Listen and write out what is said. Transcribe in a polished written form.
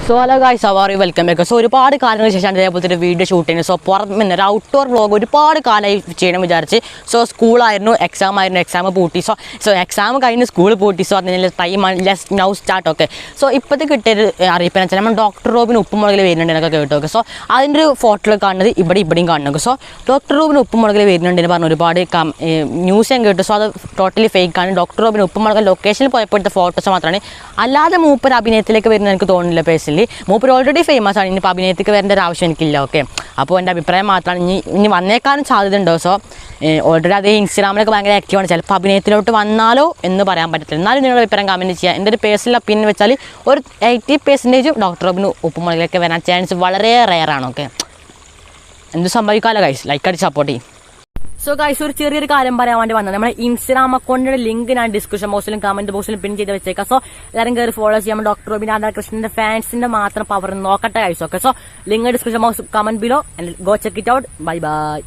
So hello guys, how are you? Welcome back. So ഒരുപാട് കാലങ്ങൾക്ക് ശേഷമാണ് ഇതേപോലത്തെ ഒരു വീഡിയോ ഷൂട്ട് ചെയ്യുന്നത്. സോ പുറമെ ഒരു ഔട്ട്ഡോർ വ്ളോഗ് ഒരുപാട് കാലമായി ചെയ്യണം വിചാരിച്ച്. സോ സ്കൂളായിരുന്നു, എക്സാം പൂട്ടി. സോ എക്സാം കഴിഞ്ഞ് സ്കൂൾ പൂട്ടി. സോ അതിനുള്ള ടൈമാണ് just now start. Okay, so ഇപ്പോഴത്തെ കിട്ടിയൊരു അറിയിപ്പെന്ന് വെച്ചാൽ നമ്മൾ ഡോക്ടർ റോബിന് ഉപ്പുമുളകിൽ വരുന്നുണ്ട് എന്നൊക്കെ കേട്ടു. ഓക്കെ, സോ അതിൻ്റെ ഒരു ഫോട്ടോയിൽ കാണുന്നത് ഇവിടെയും കാണുന്നു. സോ ഡോക്ടർ റോബിന് ഉപ്പുമുളകിൽ വരുന്നുണ്ടെന്ന് പറഞ്ഞ ഒരുപാട് ന്യൂസ് ഞാൻ കേട്ടു. സോ അത് ടോട്ടലി ഫേക്കാണ്. ഡോക്ടർ റോബിന് ഉപ്പുമുളക് ലൊക്കേഷനിൽ പോയപ്പോൾ എടുത്ത ഫോട്ടോസ് മാത്രമാണ്, അല്ലാതെ മൂപ്പർ അഭിനയത്തിലേക്ക് വരുന്നത് എനിക്ക് തോന്നുന്നില്ല. പേഴ്സണലി മൂപ്പർ ഓൾറെഡി ഫേമസ് ആണ്, ഇനിയിപ്പോൾ അഭിനയത്തിലേക്ക് വരേണ്ട ഒരു ആവശ്യം എനിക്കില്ല. ഓക്കെ, അപ്പോൾ എൻ്റെ അഭിപ്രായം മാത്രമാണ്. ഇനി വന്നേക്കാനും സാധ്യത ഉണ്ടോ? സോ ഓൾറെഡി അതേ ഇൻസ്റ്റാഗ്രാമിലൊക്കെ ഭയങ്കര ആക്റ്റീവാണ്. ചിലപ്പോൾ അഭിനയത്തിലോട്ട് വന്നാലോ എന്ന് പറയാൻ പറ്റത്തില്ല. എന്നാലും നിങ്ങളുടെ അഭിപ്രായം കമൻറ്റ് ചെയ്യുക. എൻ്റെ ഒരു പേഴ്സണൽ ഒപ്പീനിയൻ വെച്ചാൽ ഒരു 80% ഡോക്ടർ റോബിന് ഉപ്പുമുളകിലേക്ക് വരാൻ ചാൻസ് വളരെ റെയറാണ്. ഓക്കെ, എന്ത് സംഭവിക്കാമല്ലോ ഗൈസ്, ലൈക്ക് അടിച്ച് സപ്പോർട്ട് ചെയ്യും. സോ ഗൈസ്, ഒരു ചെറിയൊരു കാര്യം പറയാൻ വേണ്ടി വന്നത്, നമ്മുടെ ഇൻസ്റ്റാഗ്രാം അക്കൗണ്ടിന്റെ ലിങ്ക് ഞാൻ ഡിസ്ക്രിപ്ഷൻ ബോക്സിലും കമന്റ് ബോക്സിലും പിൻ ചെയ്ത് വെച്ചേക്കാം. സോ എല്ലാവരും കയറി ഫോളോ ചെയ്യാം. ഡോക്ടർ റോബിൻ രാധാകൃഷ്ണന്റെ ഫാൻസിന്റെ മാത്രം പവർ നോക്കട്ടെ guys. Okay, so link description box, comment below, go check it out. Bye bye.